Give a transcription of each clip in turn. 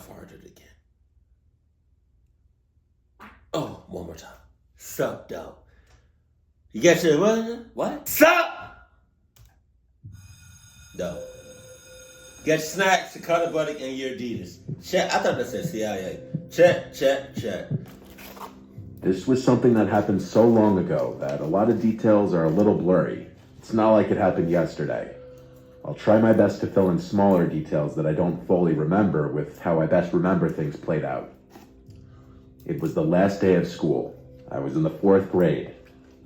farted again. Oh, one more time. Sup, though. You got your what? Sup! No. Get your snacks, your Cutter Buddy, and your Adidas. Check. I thought that said CIA. Check, check, check. This was something that happened so long ago that a lot of details are a little blurry. It's not like it happened yesterday. I'll try my best to fill in smaller details that I don't fully remember with how I best remember things played out. It was the last day of school. I was in the 4th grade.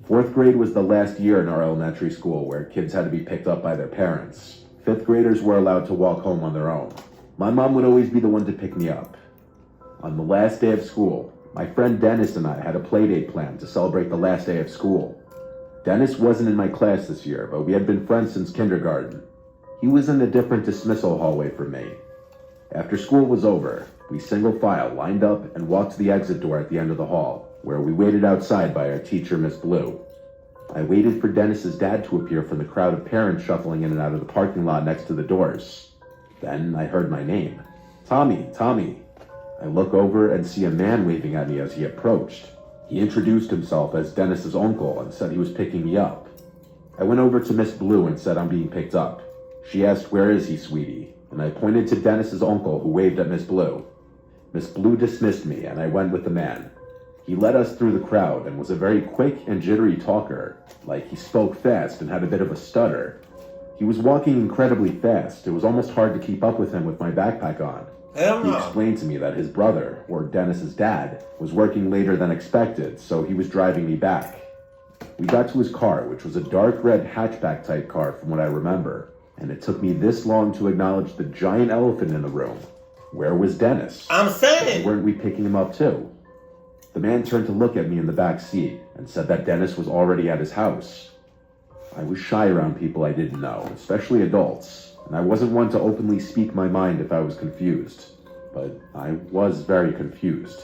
4th grade was the last year in our elementary school where kids had to be picked up by their parents. 5th graders were allowed to walk home on their own. My mom would always be the one to pick me up. On the last day of school, my friend Dennis and I had a play date planned to celebrate the last day of school. Dennis wasn't in my class this year, but we had been friends since kindergarten. He was in a different dismissal hallway from me. After school was over, we single file lined up and walked to the exit door at the end of the hall, where we waited outside by our teacher, Miss Blue. I waited for Dennis's dad to appear from the crowd of parents shuffling in and out of the parking lot next to the doors. Then I heard my name. Tommy, Tommy. I look over and see a man waving at me as he approached. He introduced himself as Dennis's uncle and said he was picking me up. I went over to Miss Blue and said I'm being picked up. She asked, "Where is he, sweetie?" And I pointed to Dennis's uncle who waved at Miss Blue. Miss Blue dismissed me and I went with the man. He led us through the crowd and was a very quick and jittery talker, like he spoke fast and had a bit of a stutter. He was walking incredibly fast. It was almost hard to keep up with him with my backpack on. He explained to me that his brother, or Dennis's dad, was working later than expected, so he was driving me back. We got to his car, which was a dark red hatchback type car from what I remember, and it took me this long to acknowledge the giant elephant in the room. Where was Dennis? I'm saying! Weren't we picking him up too? The man turned to look at me in the back seat and said that Dennis was already at his house. I was shy around people I didn't know, especially adults, and I wasn't one to openly speak my mind if I was confused. But I was very confused.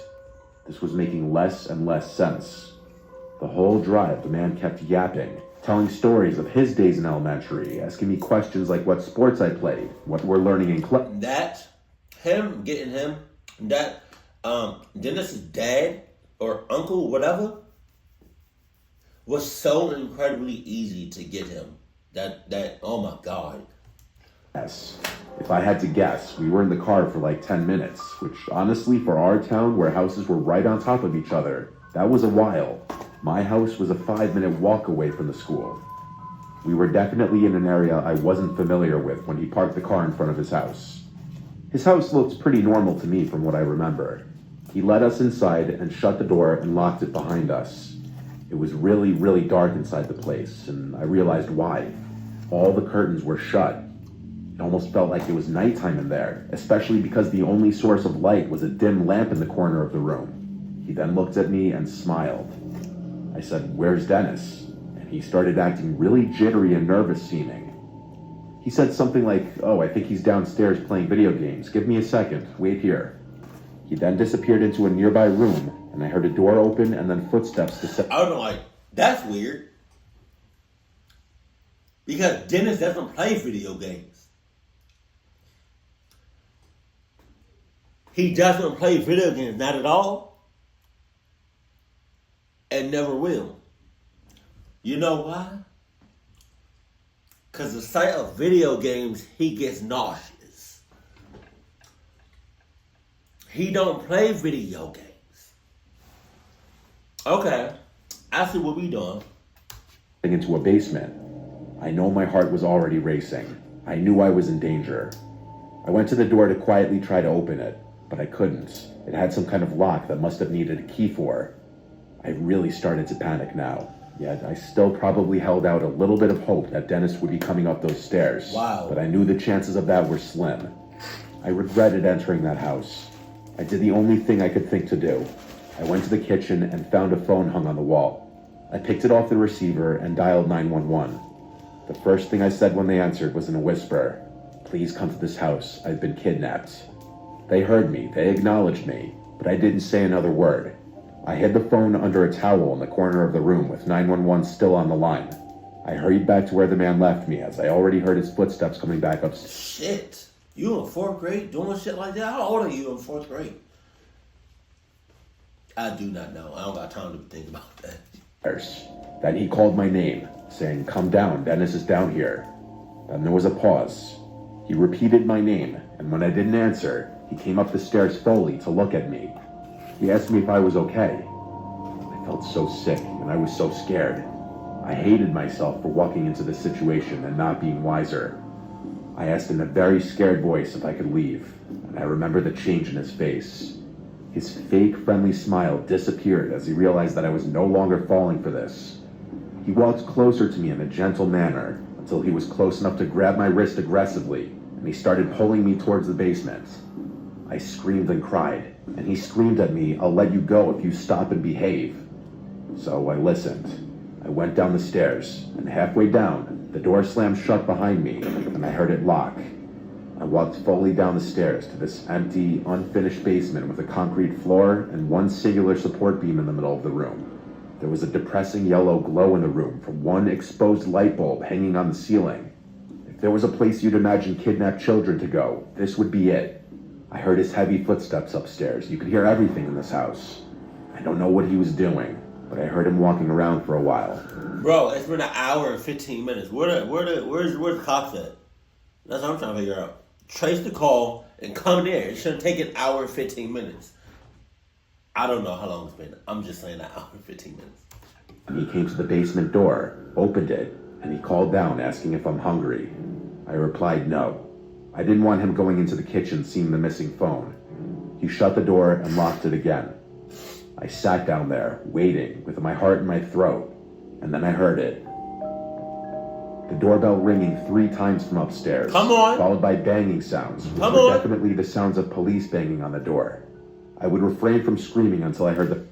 This was making less and less sense. The whole drive, the man kept yapping, telling stories of his days in elementary, asking me questions like what sports I played, what we're learning in class. Dennis's dad or uncle, whatever, was so incredibly easy to get him. Oh my God. Yes. If I had to guess, we were in the car for like 10 minutes, which honestly for our town where houses were right on top of each other, that was a while. My house was a 5-minute walk away from the school. We were definitely in an area I wasn't familiar with when he parked the car in front of his house. His house looked pretty normal to me from what I remember. He led us inside and shut the door and locked it behind us. It was really, really dark inside the place, and I realized why. All the curtains were shut. It almost felt like it was nighttime in there, especially because the only source of light was a dim lamp in the corner of the room. He then looked at me and smiled. I said, "Where's Dennis?" And he started acting really jittery and nervous seeming. He said something like, "Oh, I think he's downstairs playing video games. Give me a second. Wait here." He then disappeared into a nearby room, and I heard a door open and then footsteps descend. I was like, that's weird. Because Dennis doesn't play video games. He doesn't play video games, not at all. And never will. You know why? Because the sight of video games, he gets nauseous. He don't play video games. Okay, I see what we doing. Into a basement. I know my heart was already racing. I knew I was in danger. I went to the door to quietly try to open it, but I couldn't. It had some kind of lock that must have needed a key for. I really started to panic now, yet I still probably held out a little bit of hope that Dennis would be coming up those stairs. Wow. But I knew the chances of that were slim. I regretted entering that house. I did the only thing I could think to do. I went to the kitchen and found a phone hung on the wall. I picked it off the receiver and dialed 911. The first thing I said when they answered was in a whisper, "Please come to this house. I've been kidnapped." They heard me, they acknowledged me, but I didn't say another word. I hid the phone under a towel in the corner of the room with 911 still on the line. I hurried back to where the man left me as I already heard his footsteps coming back upstairs. Shit. You in fourth grade doing shit like that? How old are you in fourth grade? I do not know. I don't got time to think about that. Then he called my name, saying, "Come down, Dennis is down here." Then there was a pause. He repeated my name, and when I didn't answer, he came up the stairs slowly to look at me. He asked me if I was okay. I felt so sick, and I was so scared. I hated myself for walking into this situation and not being wiser. I asked in a very scared voice if I could leave, and I remember the change in his face. His fake, friendly smile disappeared as he realized that I was no longer falling for this. He walked closer to me in a gentle manner until he was close enough to grab my wrist aggressively, and he started pulling me towards the basement. I screamed and cried, and he screamed at me, "I'll let you go if you stop and behave." So I listened. I went down the stairs, and halfway down, the door slammed shut behind me, and I heard it lock. I walked fully down the stairs to this empty, unfinished basement with a concrete floor and one singular support beam in the middle of the room. There was a depressing yellow glow in the room from one exposed light bulb hanging on the ceiling. If there was a place you'd imagine kidnapped children to go, this would be it. I heard his heavy footsteps upstairs. You could hear everything in this house. I don't know what he was doing, but I heard him walking around for a while. Bro, it's been an hour and 15 minutes. Where's the cops at? That's what I'm trying to figure out. Trace the call and come there. It shouldn't take an hour and 15 minutes. I don't know how long it's been. I'm just saying an hour and 15 minutes. And he came to the basement door, opened it, and he called down asking if I'm hungry. I replied no. I didn't want him going into the kitchen seeing the missing phone. He shut the door and locked it again. I sat down there, waiting, with my heart in my throat, and then I heard it. The doorbell ringing 3 times from upstairs. Come on! Followed by banging sounds, which Come were on! definitely the sounds of police banging on the door. I would refrain from screaming until I heard the...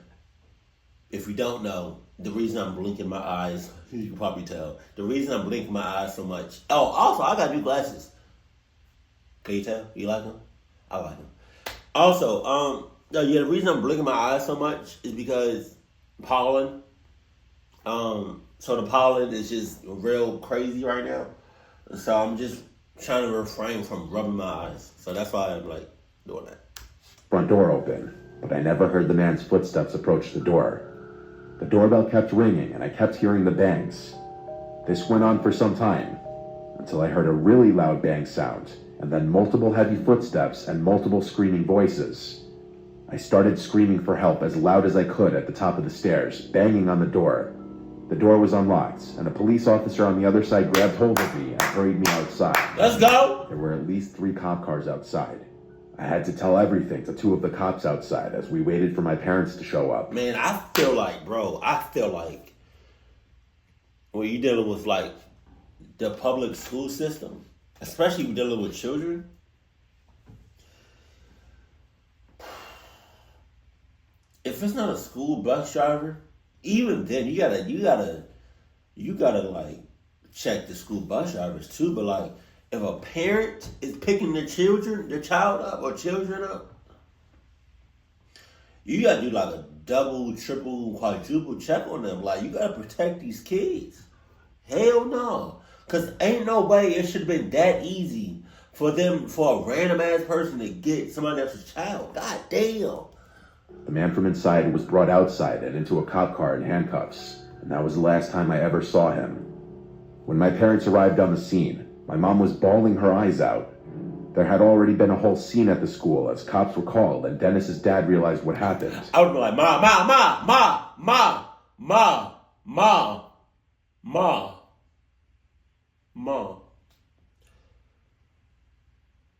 If you don't know, the reason I'm blinking my eyes, you can probably tell. The reason I'm blinking my eyes so much. Oh, also, I got new glasses. Can you tell? You like them? I like them. Also, the reason I'm blinking my eyes so much is because pollen. So the pollen is just real crazy right now. So I'm just trying to refrain from rubbing my eyes. So that's why I'm like doing that. Front door open, but I never heard the man's footsteps approach the door. The doorbell kept ringing and I kept hearing the bangs. This went on for some time, until I heard a really loud bang sound, and then multiple heavy footsteps and multiple screaming voices. I started screaming for help as loud as I could at the top of the stairs, banging on the door. The door was unlocked, and a police officer on the other side grabbed hold of me and hurried me outside. Let's go! There were at least 3 cop cars outside. I had to tell everything to 2 of the cops outside as we waited for my parents to show up. Man, I feel like when you're dealing with like the public school system, especially when dealing with children, if it's not a school bus driver, even then you gotta like check the school bus drivers too. But like if a parent is picking their child up or children up, you gotta do like a double, triple, quadruple check on them. Like you gotta protect these kids. Hell no. Cause ain't no way it should have been that easy for a random ass person to get somebody else's child. God damn. The man from inside was brought outside and into a cop car in handcuffs, and that was the last time I ever saw him. When my parents arrived on the scene, my mom was bawling her eyes out. There had already been a whole scene at the school as cops were called and Dennis's dad realized what happened. I would be like, Ma.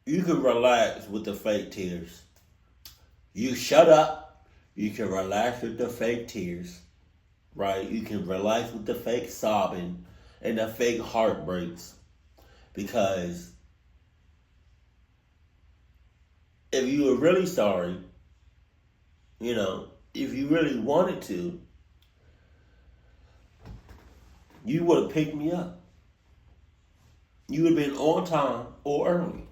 You can relax with the fake tears. You shut up. You can relax with the fake tears. Right? You can relax with the fake sobbing and the fake heartbreaks. Because if you were really sorry, if you really wanted to, you would have picked me up. You would have been on time or early.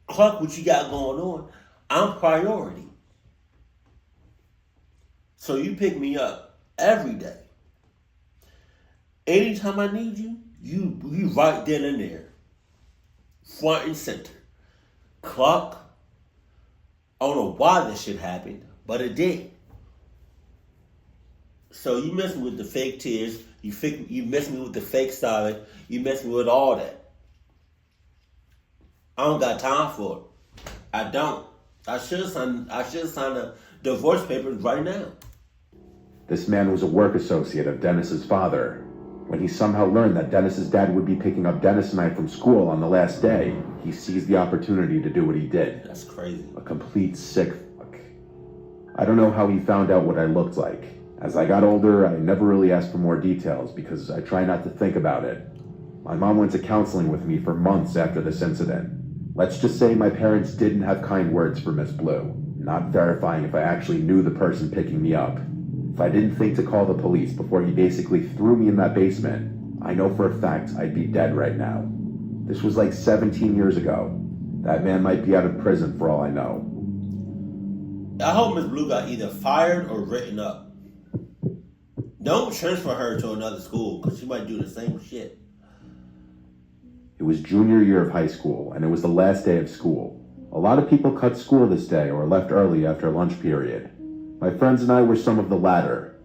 Cluck what you got going on. I'm priority. So you pick me up every day. Anytime I need you, you right then and there. front and center. Clock. I don't know why this shit happened, but it did. So you mess me with the fake tears, you mess me with the fake silence, you mess me with all that. I don't got time for it. I don't. I should sign the divorce papers right now. This man was a work associate of Dennis's father. When he somehow learned that Dennis's dad would be picking up Dennis and I from school on the last day, he seized the opportunity to do what he did. That's crazy. A complete sick fuck. I don't know how he found out what I looked like. As I got older, I never really asked for more details because I try not to think about it. My mom went to counseling with me for months after this incident. Let's just say my parents didn't have kind words for Miss Blue, not verifying if I actually knew the person picking me up. If I didn't think to call the police before he basically threw me in that basement, I know for a fact I'd be dead right now. This was like 17 years ago. That man might be out of prison for all I know. I hope Miss Blue got either fired or written up. Don't transfer her to another school because she might do the same shit. It was junior year of high school, and it was the last day of school. A lot of people cut school this day or left early after lunch period. My friends and I were some of the latter.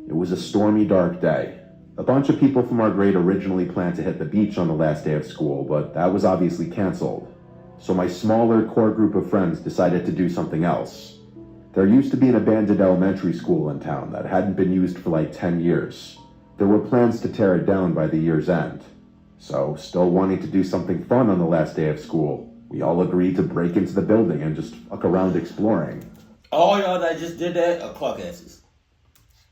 It was a stormy, dark day. A bunch of people from our grade originally planned to hit the beach on the last day of school, but that was obviously canceled. So my smaller core group of friends decided to do something else. There used to be an abandoned elementary school in town that hadn't been used for like 10 years. There were plans to tear it down by the year's end. So, still wanting to do something fun on the last day of school, we all agreed to break into the building and just fuck around exploring. All y'all that just did that are clock asses.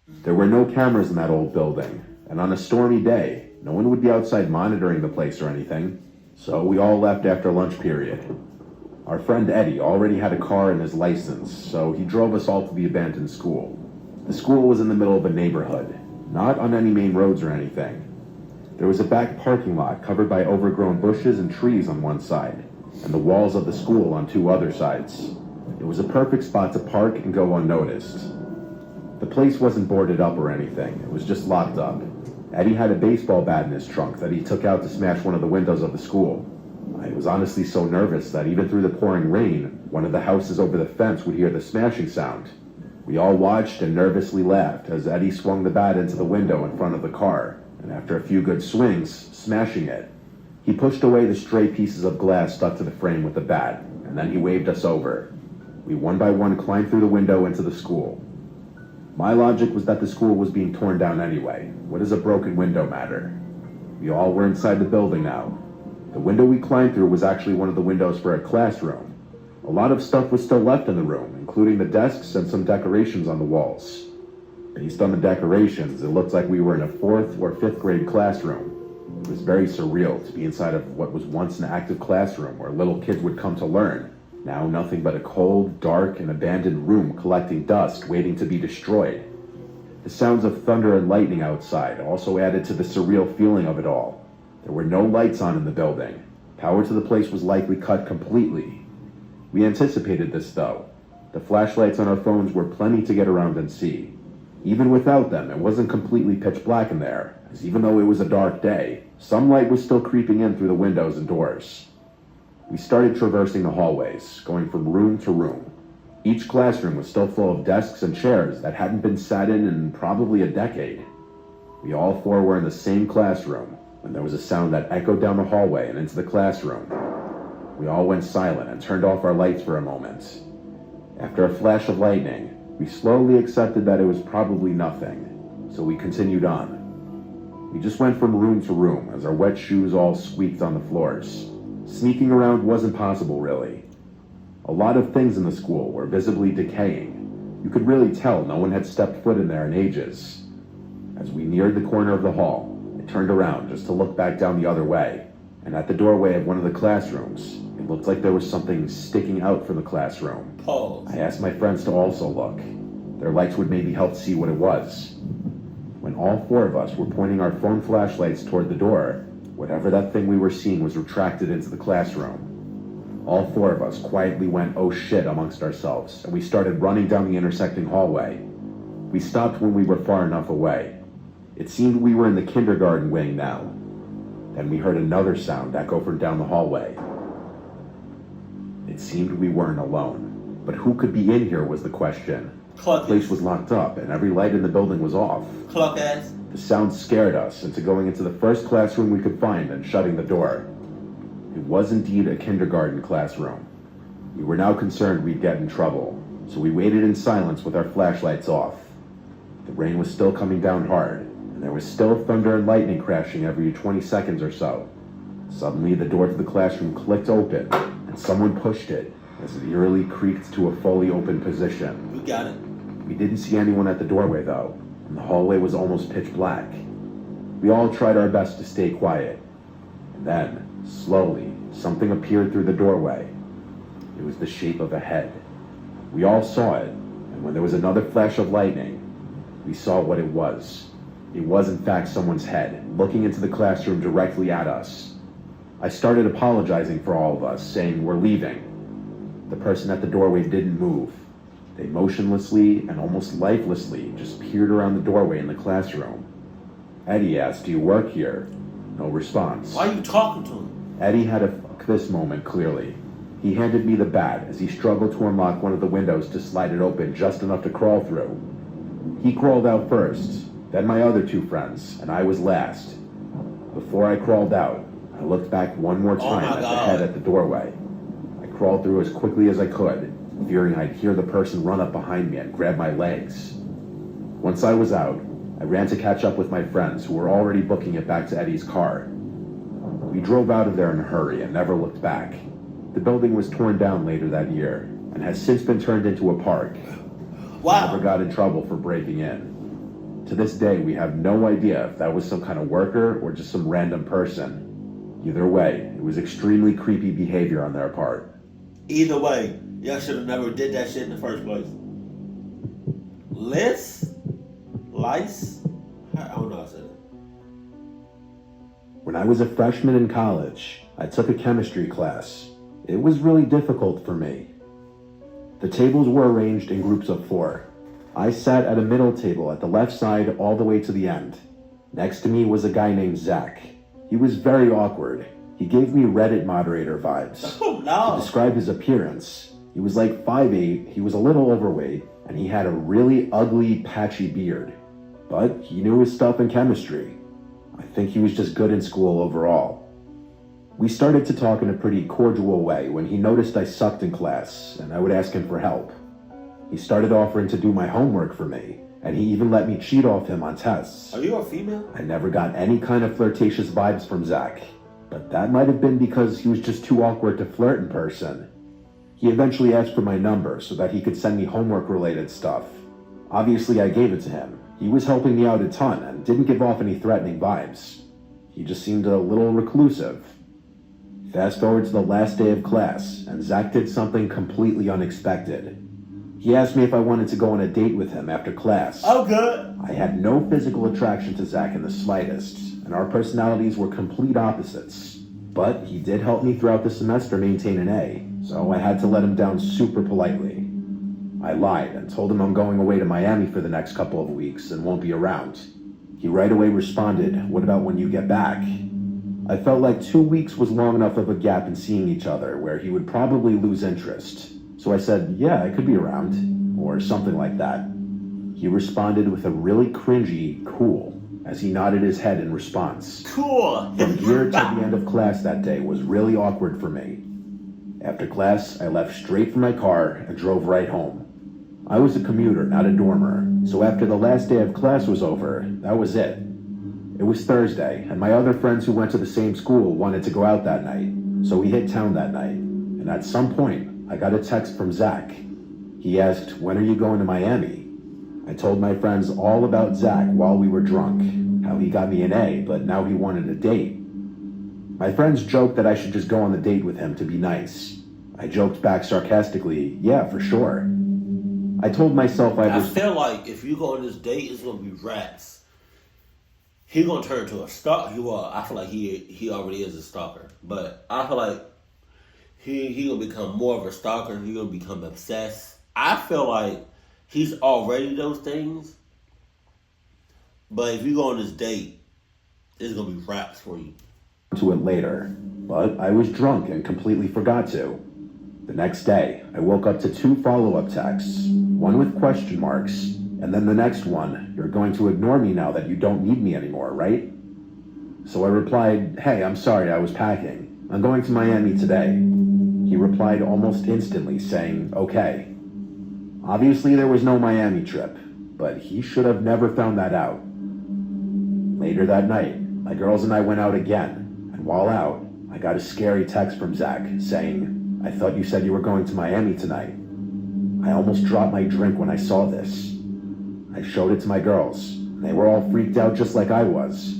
There were no cameras in that old building, and on a stormy day, no one would be outside monitoring the place or anything. So we all left after lunch period. Our friend Eddie already had a car and his license, so he drove us all to the abandoned school. The school was in the middle of a neighborhood, not on any main roads or anything. There was a back parking lot covered by overgrown bushes and trees on one side, and the walls of the school on two other sides. It was a perfect spot to park and go unnoticed. The place wasn't boarded up or anything, it was just locked up. Eddie had a baseball bat in his trunk that he took out to smash one of the windows of the school. I was honestly so nervous that even through the pouring rain, one of the houses over the fence would hear the smashing sound. We all watched and nervously laughed as Eddie swung the bat into the window in front of the car, and after a few good swings, smashing it. He pushed away the stray pieces of glass stuck to the frame with the bat, and then he waved us over. We one by one climbed through the window into the school. My logic was that the school was being torn down anyway. What does a broken window matter? We all were inside the building now. The window we climbed through was actually one of the windows for a classroom. A lot of stuff was still left in the room, including the desks and some decorations on the walls. Based on the decorations, it looked like we were in a 4th or 5th grade classroom. It was very surreal to be inside of what was once an active classroom where little kids would come to learn. Now nothing but a cold, dark, and abandoned room collecting dust waiting to be destroyed. The sounds of thunder and lightning outside also added to the surreal feeling of it all. There were no lights on in the building. Power to the place was likely cut completely. We anticipated this though. The flashlights on our phones were plenty to get around and see. Even without them, it wasn't completely pitch black in there, as even though it was a dark day, some light was still creeping in through the windows and doors. We started traversing the hallways, going from room to room. Each classroom was still full of desks and chairs that hadn't been sat in probably a decade. We all four were in the same classroom, when there was a sound that echoed down the hallway and into the classroom. We all went silent and turned off our lights for a moment. After a flash of lightning, we slowly accepted that it was probably nothing, so we continued on. We just went from room to room as our wet shoes all squeaked on the floors. Sneaking around wasn't possible, really. A lot of things in the school were visibly decaying. You could really tell no one had stepped foot in there in ages. As we neared the corner of the hall, I turned around just to look back down the other way, and at the doorway of one of the classrooms, it looked like there was something sticking out from the classroom. Pause. I asked my friends to also look. Their lights would maybe help see what it was. When all four of us were pointing our phone flashlights toward the door, whatever that thing we were seeing was retracted into the classroom. All four of us quietly went, "Oh shit," amongst ourselves, and we started running down the intersecting hallway. We stopped when we were far enough away. It seemed we were in the kindergarten wing now. Then we heard another sound echo from down the hallway. It seemed we weren't alone. But who could be in here was the question. The place was locked up and every light in the building was off. Cluck ass. The sound scared us into going into the first classroom we could find and shutting the door. It was indeed a kindergarten classroom. We were now concerned we'd get in trouble, so we waited in silence with our flashlights off. The rain was still coming down hard, and there was still thunder and lightning crashing every 20 seconds or so. Suddenly, the door to the classroom clicked open, and someone pushed it as it eerily creaked to a fully open position. We got it. We didn't see anyone at the doorway, though, and the hallway was almost pitch black. We all tried our best to stay quiet. And then, slowly, something appeared through the doorway. It was the shape of a head. We all saw it, and when there was another flash of lightning, we saw what it was. It was in fact someone's head, looking into the classroom directly at us. I started apologizing for all of us, saying we're leaving. The person at the doorway didn't move. They motionlessly and almost lifelessly just peered around the doorway in the classroom. Eddie asked, "Do you work here?" No response. Why are you talking to him? Eddie had a fuck this moment clearly. He handed me the bat as he struggled to unlock one of the windows to slide it open just enough to crawl through. He crawled out first, then my other two friends, and I was last. Before I crawled out, I looked back one more time at the head at the doorway. I crawled through as quickly as I could, fearing I'd hear the person run up behind me and grab my legs. Once I was out, I ran to catch up with my friends who were already booking it back to Eddie's car. We drove out of there in a hurry and never looked back. The building was torn down later that year and has since been turned into a park. Wow. Never got in trouble for breaking in. To this day, we have no idea if that was some kind of worker or just some random person. Either way, it was extremely creepy behavior on their part. Either way, y'all should have never did that shit in the first place. Lice? I don't know how to say it. When I was a freshman in college, I took a chemistry class. It was really difficult for me. The tables were arranged in groups of 4. I sat at a middle table at the left side all the way to the end. Next to me was a guy named Zach. He was very awkward. He gave me Reddit moderator vibes. Oh, no. To describe his appearance, he was like 5'8", he was a little overweight, and he had a really ugly, patchy beard. But he knew his stuff in chemistry. I think he was just good in school overall. We started to talk in a pretty cordial way when he noticed I sucked in class, and I would ask him for help. He started offering to do my homework for me, and he even let me cheat off him on tests. Are you a female? I never got any kind of flirtatious vibes from Zach, but that might have been because he was just too awkward to flirt in person. He eventually asked for my number so that he could send me homework-related stuff. Obviously, I gave it to him. He was helping me out a ton and didn't give off any threatening vibes. He just seemed a little reclusive. Fast forward to the last day of class, and Zach did something completely unexpected. He asked me if I wanted to go on a date with him after class. Oh, good. I had no physical attraction to Zach in the slightest, and our personalities were complete opposites. But he did help me throughout the semester maintain an A, so I had to let him down super politely. I lied and told him I'm going away to Miami for the next couple of weeks and won't be around. He right away responded, "What about when you get back?" I felt like 2 weeks was long enough of a gap in seeing each other where he would probably lose interest. So I said, "Yeah, I could be around," or something like that. He responded with a really cringy, "Cool," as he nodded his head in response. Cool. From here to the end of class that day was really awkward for me. After class, I left straight from my car and drove right home. I was a commuter, not a dormer, so after the last day of class was over, that was it. It was Thursday, and my other friends who went to the same school wanted to go out that night, so we hit town that night, and at some point, I got a text from Zach. He asked, "When are you going to Miami?" I told my friends all about Zach while we were drunk, how he got me an A, but now he wanted a date. My friends joked that I should just go on the date with him to be nice. I joked back sarcastically, "Yeah, for sure." I told myself I feel like if you go on this date, it's gonna be rats. He's gonna turn into a stalker. I feel like he already is a stalker, but I feel like he gonna become more of a stalker. He gonna become obsessed. I feel like he's already those things, but if you go on this date, it's gonna be rats for you. To it later, but I was drunk and completely forgot to. The next day, I woke up to 2 follow-up texts, one with question marks, and then the next one, "You're going to ignore me now that you don't need me anymore, right?" So I replied, "Hey, I'm sorry, I was packing. I'm going to Miami today." He replied almost instantly, saying, "Okay." Obviously, there was no Miami trip, but he should have never found that out. Later that night, my girls and I went out again, and while out, I got a scary text from Zach saying, "I thought you said you were going to Miami tonight." I almost dropped my drink when I saw this. I showed it to my girls, and they were all freaked out just like I was.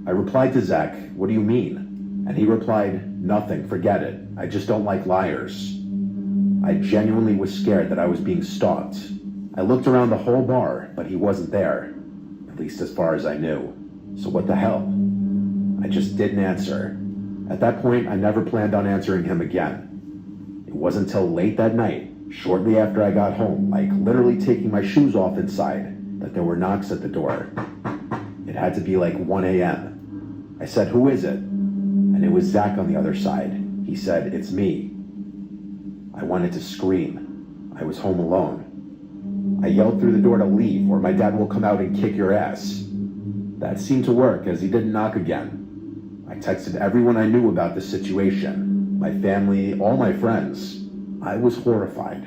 I replied to Zach, "What do you mean?" And he replied, "Nothing, forget it. I just don't like liars." I genuinely was scared that I was being stalked. I looked around the whole bar, but he wasn't there, at least as far as I knew. So what the hell? I just didn't answer. At that point, I never planned on answering him again. It wasn't until late that night, shortly after I got home, like literally taking my shoes off inside, that there were knocks at the door. It had to be like 1 a.m. I said, "Who is it?" And it was Zach on the other side. He said, "It's me." I wanted to scream. I was home alone. I yelled through the door to leave, or my dad will come out and kick your ass. That seemed to work, as he didn't knock again. I texted everyone I knew about the situation, my family, all my friends. I was horrified.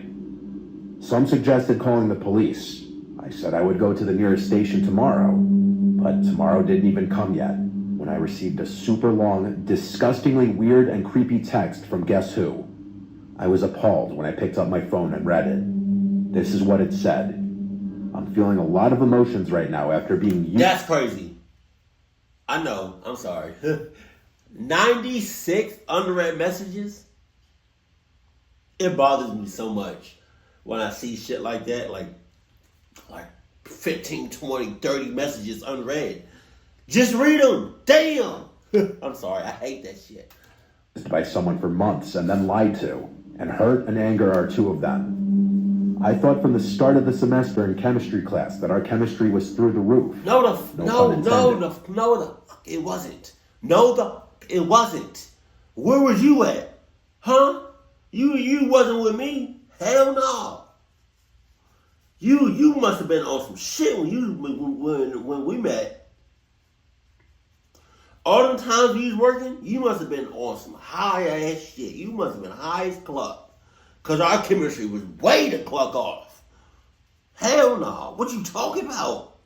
Some suggested calling the police. I said I would go to the nearest station tomorrow, but tomorrow didn't even come yet when I received a super long, disgustingly weird and creepy text from guess who? I was appalled when I picked up my phone and read it. This is what it said. "I'm feeling a lot of emotions right now after being used." That's crazy. I know. I'm sorry. 96 unread messages. It bothers me so much when I see shit like that. Like 15, 20, 30 messages unread. Just read them. Damn. I'm sorry. I hate that shit. By someone for months and then lied to. And hurt and anger are 2 of them. I thought from the start of the semester in chemistry class that our chemistry was through the roof. No, it wasn't. It wasn't. Where was you at? Huh? You wasn't with me? Hell no. You must have been on some shit when we met. All them times you was working, you must have been on some high ass shit. You must have been high as cluck. Cause our chemistry was way to cluck off. Hell no. What you talking about?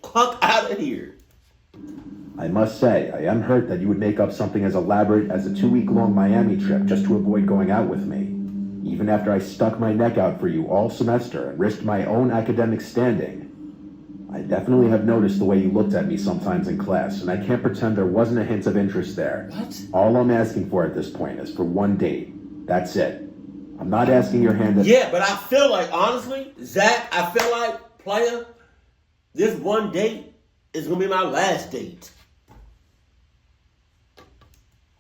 Cluck out of here. I must say, I am hurt that you would make up something as elaborate as a 2-week-long Miami trip just to avoid going out with me. Even after I stuck my neck out for you all semester and risked my own academic standing. I definitely have noticed the way you looked at me sometimes in class, and I can't pretend there wasn't a hint of interest there. What? All I'm asking for at this point is for 1 date. That's it. I'm not asking your hand. Yeah, but I feel like, honestly, Zach, I feel like, player, this 1 date is going to be my last date.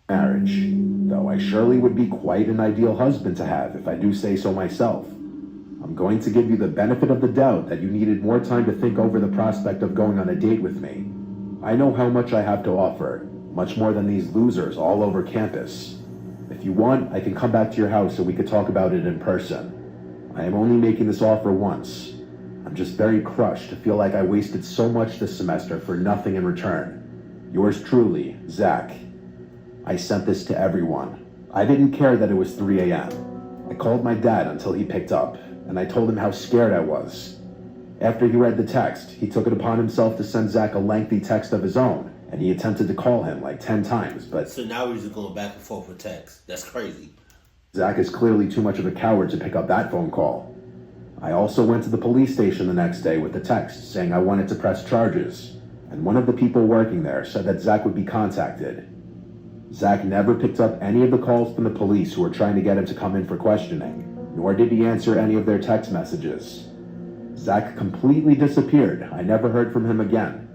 Marriage, though I surely would be quite an ideal husband to have if I do say so myself. I'm going to give you the benefit of the doubt that you needed more time to think over the prospect of going on a date with me. I know how much I have to offer, much more than these losers all over campus. If you want, I can come back to your house so we could talk about it in person. I am only making this offer once. I'm just very crushed to feel like I wasted so much this semester for nothing in return. Yours truly, Zach. I sent this to everyone. I didn't care that it was 3 a.m. I called my dad until he picked up, and I told him how scared I was. After he read the text, he took it upon himself to send Zach a lengthy text of his own, and he attempted to call him like 10 times, but... So now we're just going back and forth with text. That's crazy. Zach is clearly too much of a coward to pick up that phone call. I also went to the police station the next day with the text saying I wanted to press charges, and one of the people working there said that Zach would be contacted. Zach never picked up any of the calls from the police who were trying to get him to come in for questioning, nor did he answer any of their text messages. Zach completely disappeared. I never heard from him again.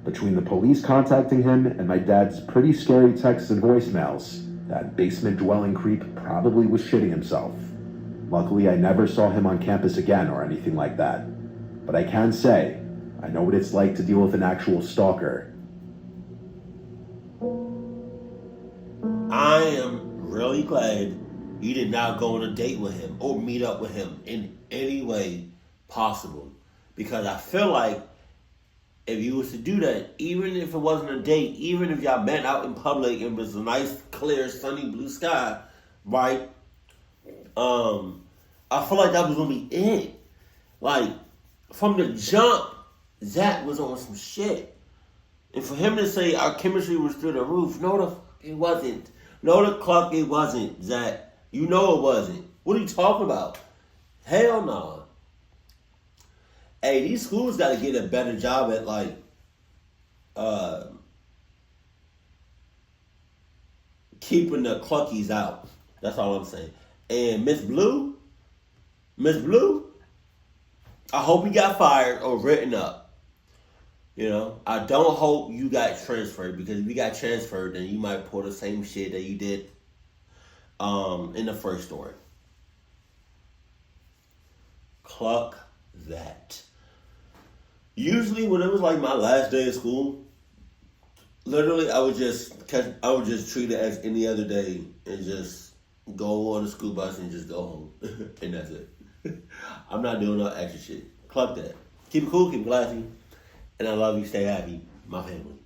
Between the police contacting him and my dad's pretty scary texts and voicemails, that basement-dwelling creep probably was shitting himself. Luckily, I never saw him on campus again or anything like that. But I can say, I know what it's like to deal with an actual stalker. I am really glad You did not go on a date with him or meet up with him in any way possible. Because I feel like if you was to do that, even if it wasn't a date, even if y'all met out in public and it was a nice, clear, sunny blue sky, right? I feel like that was gonna be it. Like, from the jump, Zach was on some shit. And for him to say our chemistry was through the roof, no the fuck it wasn't. No the cluck it wasn't, Zach. You know it wasn't. What are you talking about? Hell no. Hey, these schools gotta get a better job at like keeping the cluckies out. That's all I'm saying. And Miss Blue, I hope you got fired or written up. You know, I don't hope you got transferred, because if you got transferred, then you might pull the same shit that you did in the first story. Cluck that. Usually when it was like my last day of school, literally I would just treat it as any other day and just go on the school bus and just go home. And that's it. I'm not doing no extra shit. Cluck that. Keep it cool, keep it classy. And I love you. Stay happy. My family.